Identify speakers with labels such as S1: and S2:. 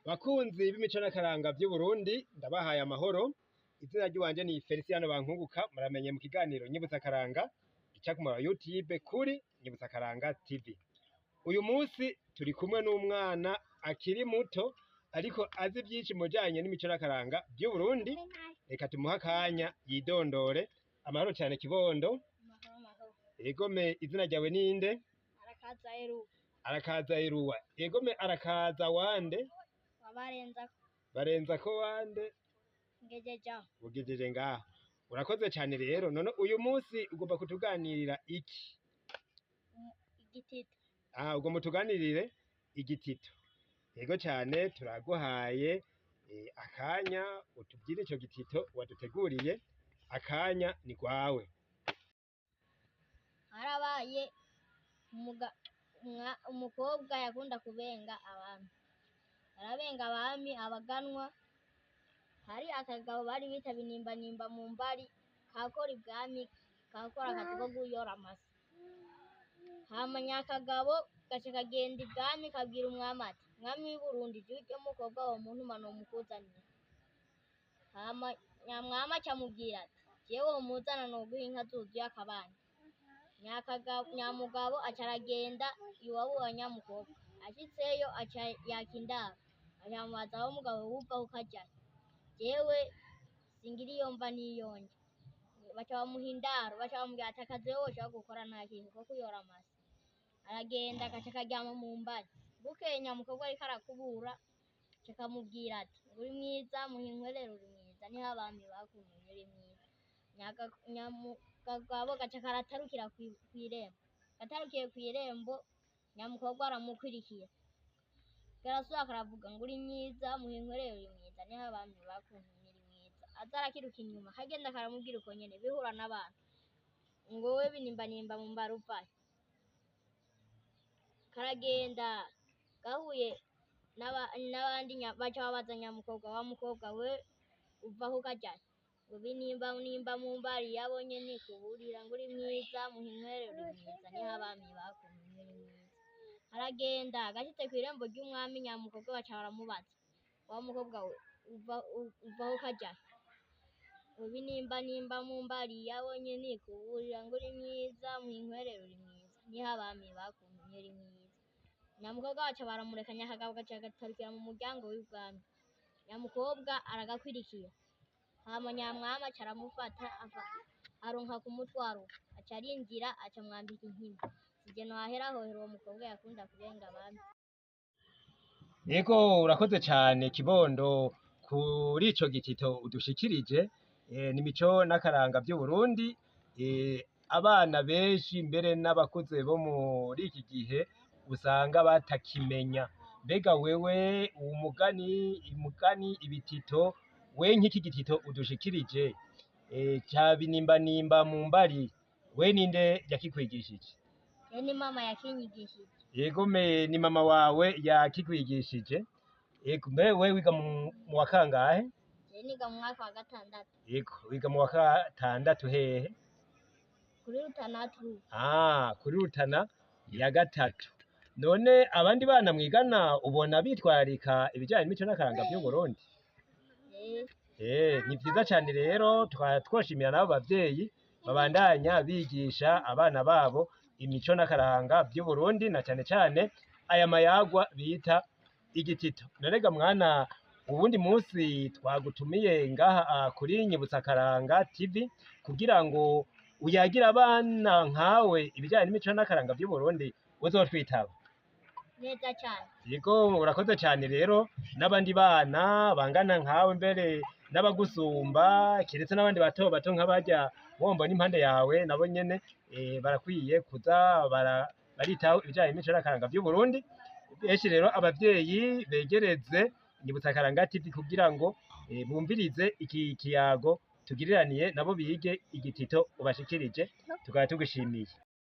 S1: Bakunzi b'imico n'akaranga vy'Uburundi ndabahaye amahoro. Izina ry'iwanje ni Feliciano Bankunguka, muramenye mu kiganiro Nyibutsa Akaranga gica ku muraba YouTube kuri Nyibutsa Akaranga TV. Uyu munsi turi kumwe n'umwana akiri muto ariko azi vyinshi mujanye n'imico n'akaranga vy'Uburundi. Reka tumuhe akanya yidondore. Amahoro cane kibondo. Egome, izina ryawe ninde?
S2: Arakaza Eruwa.
S1: Arakaza Eruwa. Egome, arakaza wande? Barenzako wande?
S2: Ngejeja.
S1: Ugejeje ngaho. Urakoze cyane rero. None uyu munsi ugomba kutuganirira iki?
S2: Igitito.
S1: Ugomba tuganirire igitito. Yego cyane, turaguhaye akanya utubwire ico gitito waduteguriye. Akanya ni gwawe.
S2: Harabaye umukobwa yakunda kubenga abantu. Arabenga abami, abaganwa. Hari akagabo bari bita Binimbanimba mu mbari, kakora ibwami, kakora akazi ko guyora amase. Hama nyakagabo gaca kagenda ibwami kabwira umwami ati: "Mwami w'i Burundi, juryo mukobwa wo muntu mano mukuzaniye." Hama nyamwami acamubwira ati: "Jewe umuzana noguha inka zuzuye akabande." Nyamugabo aca aragenda iwabo wa nyamukobwa. Ashitseyo aca yaka indaro. Acamubaza aho mugabo wuva ukajayo. Jewe singira iyo mva niyonja. Baca bamuha indaro, baca bamubwira ati: "Akazi wewe woshobora gukora nta kintu ko kuyora amase." Aragenda agaca akaryama mu mbari. Bukeye nyamukobwa ariko arakubura aca akamubwira ati: "Uri mwiza muhinkwerere, uri mwiza niho abami bakumenye uri mwiza." Nyamugabo gaca karatarukira kw'irembo. Gatarukiye kw'irembo, nyamukobwa aramukurikira. Karasubira karavuga ngo uri mwiza muhinkwerere, uri mwiza niho abami bakumenye uri mwiza. Aza arakiruka inyuma, kagenda karamubwira uko nyene bihura n'abantu. Ngo wewe Binimbanimba mu mbari uvahe? Karagenda gahuye n'abandi baca babaza nyamukobwa, wa mukobwa we uvaho ukajahe? Ngo Binimbanimba mu mbari yabonye nikuburira ngo uri mwiza muhinkwerere, uri mwiza niho abami bakumenye uri mwiza. Aragenda agashitse kw'irembo ry'umwami, nyamukobwa baca baramubaza, wa mukobwa we uvaho ukajahe? Ngo Binimbanimba mu mbari yabonye nikuburira ngo uri mwiza muhinkwerere, uri mwiza niho abami bakumenye uri mwiza. Nyamukobwa baca baramureka, nyakagabo gaca gatarukira mu muryango w'ibwami. Nyamukobwa aragakwirikira. Hama nyamwami aca aramufata aronka kumutwaro. Aca arinjira aca amwambika inkima. Sije nohahera hohera uwo mukobwa yakunda kubenga abami.
S1: Ego, urakoze cyane kibondo kuri ico gitito udushikirije. N'imico n'akaranga vy'Uburundi. Abana benshi mbere n'abakuze bo muri iki gihe usanga batakimenya. Mbega wewe umugani ibitito, we nk'iki gitito udushikirije ca Binimbanimba mu mbari, we ninde yakikwigishije?
S2: Ni mama yakinyigishije.
S1: Egome, ni mama wawe yakikwigishije. Egome, we wiga mu wa kangahe?
S2: Niga mu mwaka wa gatandatu.
S1: Ego, wiga mu wa gatandatu hehe?
S2: Kuri Rutanatu.
S1: Kuri Rutana ya gatatu. None abandi bana mwigana ubona bitwarika ibijyanye n'imico n'akaranga vy'Uburundi? Ni vyiza cyane rero, twoshimira nabo bavyeyi babandanya bigisha abana babo imico n'akaranga vy'Uburundi, na cyane cyane aya mayagwa bita igitito. Norega mwana, ubundi munsi twagutumiye ngaha kuri Nyibutsa Akaranga TV kugira ngo uyagira abana nkawe ibijyanye n'imico n'akaranga vy'Uburundi, uzotwitaba.
S2: Neza cyane.
S1: Yego, urakoze cyane rero. N'abandi bana bangana nkawe mbere n'abagusumba, kiretse n'abandi bato bato nk'abarya womba n'impande yawe, nabo nyene barakwiye kuza baritaho ibijyanye n'imico n'akaranga vy'Uburundi. Benshi rero abavyeyi begereze Nyibutsa Akaranga TV kugira ngo bumvirize iki kiyago tugiriraniye, nabo bige igitito ubashikirije. Tukaba tugushimiye.